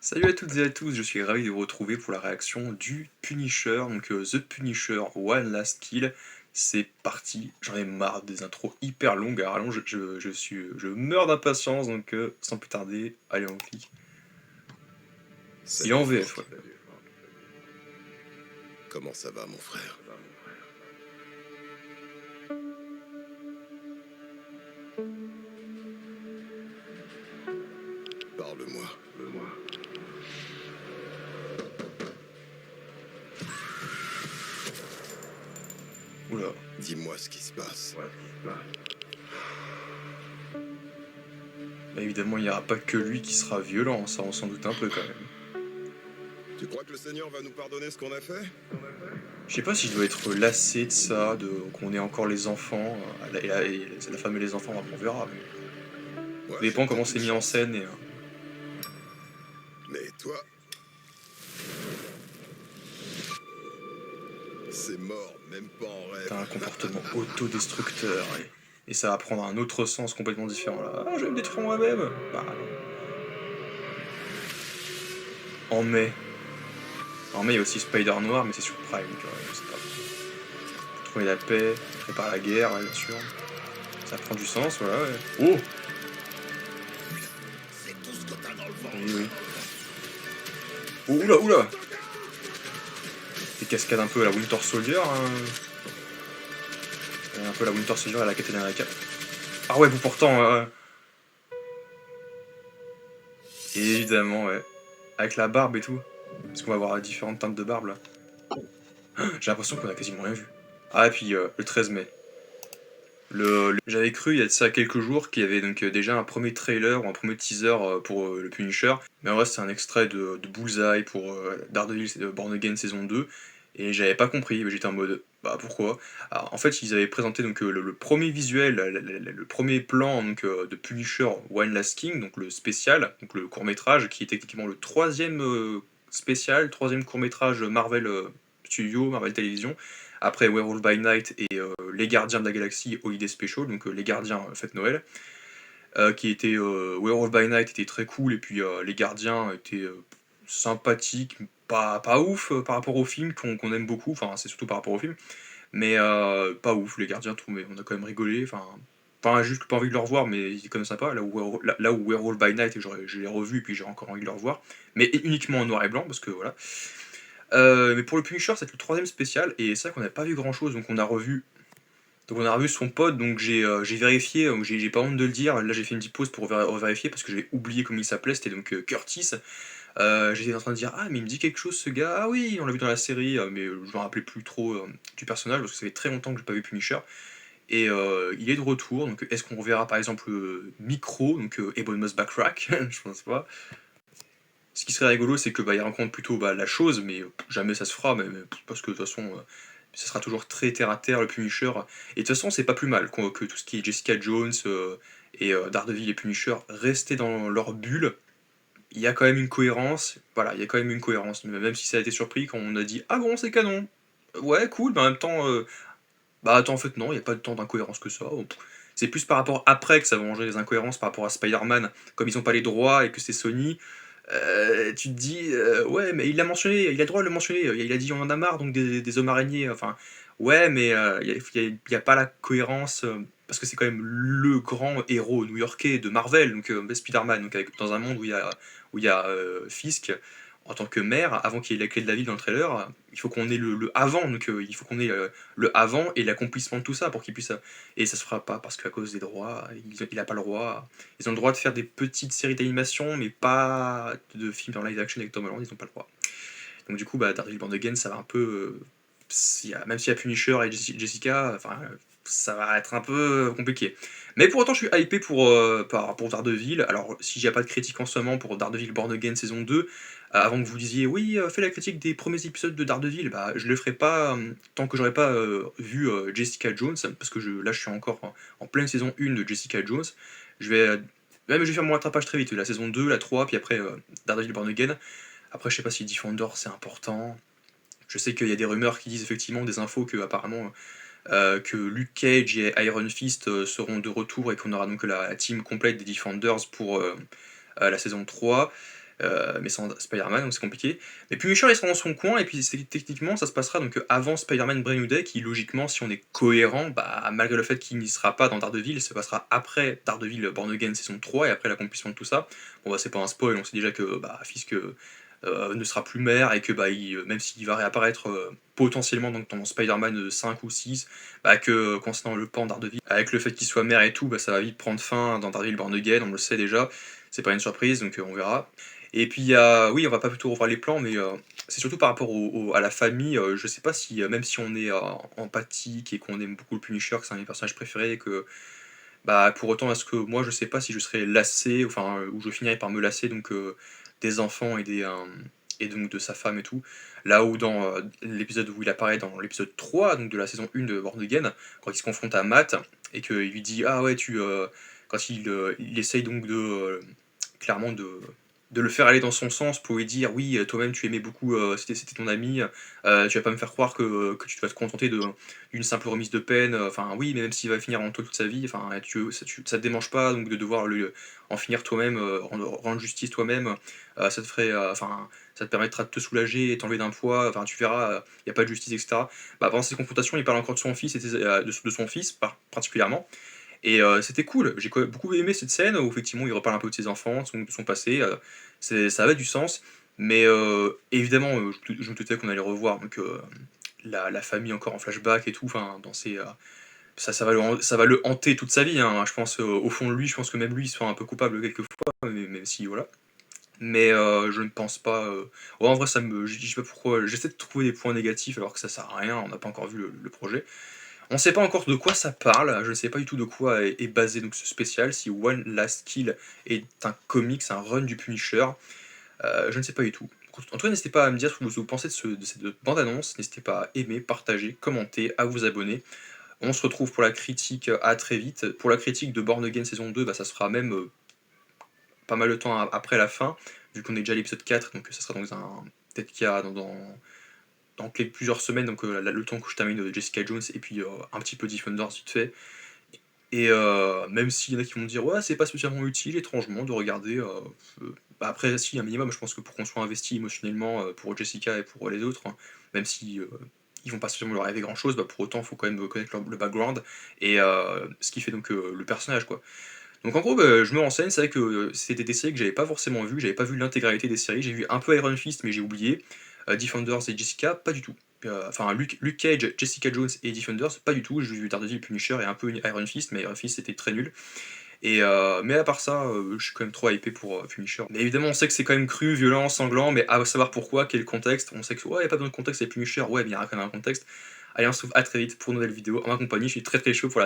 Salut à toutes et à tous, je suis ravi de vous retrouver pour la réaction du Punisher, donc The Punisher One Last Kill. C'est parti, j'en ai marre des intros hyper longues à rallonge, je meurs d'impatience, donc sans plus tarder, allez on clique. Il est Salut en Franck. VF, ouais. Comment ça va mon frère? Parle-moi. Oula. Dis-moi ce qui se passe. Bah, évidemment, il n'y aura pas que lui qui sera violent, ça on s'en doute un peu quand même. Tu crois que le Seigneur va nous pardonner ce qu'on a fait? Je sais pas si je dois être lassé de ça, qu'on ait encore les enfants, la femme et les enfants, on verra, mais Moi, ça j'ai dépend comment peut-être c'est une mis en chance. scène Mais toi... C'est mort, même pas en rêve. t'as un comportement autodestructeur et ça va prendre un autre sens complètement différent là. Ah, je vais me détruire moi-même. Bah non. En mai. En mai, il y a aussi Spider Noir, mais c'est sur Prime, donc c'est pas. Pour trouver la paix, prépare la guerre, ouais, bien sûr. Ça prend du sens, voilà, ouais. Oh. C'est tout ce que t'as dans le Oui, ventre. oui. Oh, oula, oula. Des cascades un peu à la Winter Soldier, hein. Un peu la Winter Soldier à la Captain America. Ah ouais, vous pourtant, évidemment, ouais. Avec la barbe et tout. Parce qu'on va avoir différentes teintes de barbe là. J'ai l'impression qu'on a quasiment rien vu. Ah, et puis le 13 mai. J'avais cru il y a de ça quelques jours qu'il y avait donc déjà un premier trailer ou un premier teaser pour le Punisher, mais en vrai c'est un extrait de Bullseye pour Daredevil Born Again saison 2, et j'avais pas compris, mais j'étais en mode bah pourquoi. Alors, en fait ils avaient présenté donc le premier visuel, le premier plan donc, de Punisher One Last King, donc le spécial, donc le court métrage qui est techniquement le troisième spécial, troisième court métrage Marvel Studio, Marvel Television, après Werewolf by Night et Les Gardiens de la Galaxie Holiday Special, donc Les Gardiens Fête Noël, qui était Werewolf by Night était très cool, et puis Les Gardiens étaient sympathiques, pas ouf par rapport au film qu'on aime beaucoup, enfin c'est surtout par rapport au film, mais pas ouf, Les Gardiens, tout, mais on a quand même rigolé, enfin pas juste pas envie de le revoir, mais il est quand même sympa, là où Werewolf by Night, je l'ai revu et puis j'ai encore envie de le revoir, mais uniquement en noir et blanc, parce que voilà. Mais pour le Punisher, c'est le troisième spécial, et c'est vrai qu'on n'a pas vu grand chose, donc on a revu son pote, donc j'ai vérifié, donc j'ai pas honte de le dire, là j'ai fait une petite pause pour vérifier parce que j'avais oublié comment il s'appelait, c'était donc Curtis. J'étais en train de dire ah mais il me dit quelque chose ce gars, ah oui on l'a vu dans la série, mais je me rappelais plus trop du personnage parce que ça fait très longtemps que j'ai pas vu Punisher. Et il est de retour, donc est-ce qu'on reverra par exemple Micro, donc Ebon Moss Backrack, je pense pas. Ce qui serait rigolo, c'est que il rencontre plutôt la chose, mais jamais ça se fera, parce que de toute façon, ça sera toujours très terre à terre le Punisher. Et de toute façon, c'est pas plus mal que tout ce qui est Jessica Jones et Daredevil et Punisher rester dans leur bulle. Il y a quand même une cohérence, voilà, il y a quand même une cohérence, même si ça a été surpris quand on a dit ah bon c'est canon, ouais cool, mais en même temps, bah attends en fait non, il n'y a pas de tant d'incohérence que ça. C'est plus par rapport après que ça va manger les incohérences par rapport à Spider-Man, comme ils ont pas les droits et que c'est Sony, tu te dis, ouais, mais il l'a mentionné, il a le droit de le mentionner. Il a dit on en a marre donc des hommes araignées. Enfin, ouais, mais y a pas la cohérence parce que c'est quand même le grand héros new-yorkais de Marvel, donc Spider-Man, donc dans un monde où il y a Fisk en tant que maire, avant qu'il y ait la clé de la ville dans le trailer, il faut qu'on ait le avant, donc il faut qu'on ait le avant et l'accomplissement de tout ça pour qu'il puisse. Et ça se fera pas parce qu'à cause des droits, il a pas le droit. Ils ont le droit de faire des petites séries d'animation, mais pas de films en live action avec Tom Holland, ils ont pas le droit. Donc du coup, Daredevil Born Again, ça va un peu... même s'il y a Punisher et Jessica, enfin, ça va être un peu compliqué. Mais pour autant, je suis hypé pour Daredevil. Alors, si j'ai pas de critique en ce moment pour Daredevil Born Again saison 2, avant que vous disiez oui, fais la critique des premiers épisodes de Daredevil, je le ferai pas tant que j'aurai pas vu Jessica Jones, parce que là je suis encore en pleine saison 1 de Jessica Jones. Je vais, je vais faire mon rattrapage très vite, la saison 2, la 3, puis après Daredevil Born Again. Après, je sais pas si Defender c'est important. Je sais qu'il y a des rumeurs qui disent effectivement des infos que apparemment que Luke Cage et Iron Fist seront de retour et qu'on aura donc la team complète des Defenders pour la saison 3. mais sans Spider-Man, donc c'est compliqué. Mais Punisher, il sera dans son coin, et puis techniquement, ça se passera donc avant Spider-Man Brand New Day, qui logiquement, si on est cohérent, bah, malgré le fait qu'il n'y sera pas dans Daredevil, ça passera après Daredevil Born Again saison 3, et après l'accomplissement de tout ça. Bon, bah, c'est pas un spoil, on sait déjà que bah, Fisk ne sera plus maire, et que bah, même s'il va réapparaître potentiellement donc, dans Spider-Man 5 ou 6, bah, que concernant le pan Daredevil, avec le fait qu'il soit maire et tout, bah, ça va vite prendre fin dans Daredevil Born Again, on le sait déjà, c'est pas une surprise, donc on verra. Et puis, oui, on va pas plutôt revoir les plans, mais c'est surtout par rapport à la famille. Je sais pas si, même si on est empathique et qu'on aime beaucoup le Punisher, que c'est un de mes personnages préférés, que bah, pour autant, est-ce que moi, je sais pas si je serais lassé, enfin, ou je finirais par me lasser donc des enfants et donc de sa femme et tout. Là où dans l'épisode où il apparaît dans l'épisode 3 donc de la saison 1 de Born Again, quand il se confronte à Matt et qu'il lui dit ah ouais quand il essaye donc clairement de le faire aller dans son sens pour lui dire oui toi-même tu aimais beaucoup c'était ton ami, tu vas pas me faire croire que tu vas te contenter d'une simple remise de peine, enfin oui mais même s'il va finir en taule toute sa vie, enfin ça te démange pas donc de devoir en finir toi-même, rendre justice toi-même, ça te ferait enfin ça te permettra de te soulager et t'enlever d'un poids, enfin tu verras, il y a pas de justice etc. Bah, pendant ces confrontations il parle encore de son fils et de son fils particulièrement, et c'était cool, j'ai beaucoup aimé cette scène où effectivement il reparle un peu de ses enfants, de son passé, ça avait du sens, mais évidemment je me doutais qu'on allait revoir donc, la famille encore en flashback et tout, enfin dans ses, ça va le hanter toute sa vie, hein. Je pense au fond de lui, je pense que même lui il se sent un peu coupable quelquefois, mais même si voilà. Mais je ne pense pas. Ouais, en vrai, je dis pas pourquoi. J'essaie de trouver des points négatifs alors que ça sert à rien. On n'a pas encore vu le projet. On ne sait pas encore de quoi ça parle, je ne sais pas du tout de quoi est basé donc ce spécial, si One Last Kill est un comics, un run du Punisher, je ne sais pas du tout. En tout cas, n'hésitez pas à me dire ce que vous pensez de cette bande-annonce, n'hésitez pas à aimer, partager, commenter, à vous abonner. On se retrouve pour la critique à très vite. Pour la critique de Born Again saison 2, bah, ça sera même pas mal de temps après la fin, vu qu'on est déjà à l'épisode 4, donc ça sera dans peut-être qu'il y a dans plusieurs semaines, donc le temps que je termine Jessica Jones et puis un petit peu Defenders vite fait. Et même s'il y en a qui vont me dire ouais c'est pas spécialement utile étrangement de regarder, bah, après si un minimum je pense que pour qu'on soit investi émotionnellement pour Jessica et pour les autres, hein, même si ils vont pas spécialement leur arriver grand chose, bah, pour autant il faut quand même connaître le background et ce qui fait donc le personnage quoi. Donc en gros bah, je me renseigne, c'est vrai que c'était des séries que j'avais pas forcément vues, j'avais pas vu l'intégralité des séries, j'ai vu un peu Iron Fist mais j'ai oublié, Defenders et Jessica pas du tout. Enfin Luke Cage, Jessica Jones et Defenders pas du tout, j'ai vu Daredevil, Punisher et un peu Iron Fist, mais Iron Fist c'était très nul. Et mais à part ça, je suis quand même trop hypé pour Punisher. Mais évidemment on sait que c'est quand même cru, violent, sanglant, mais à savoir pourquoi, quel contexte, on sait que ouais y a pas besoin de contexte avec Punisher, ouais mais il y a quand même un contexte. Allez on se retrouve à très vite pour une nouvelle vidéo en ma compagnie, je suis très très chaud pour la suite.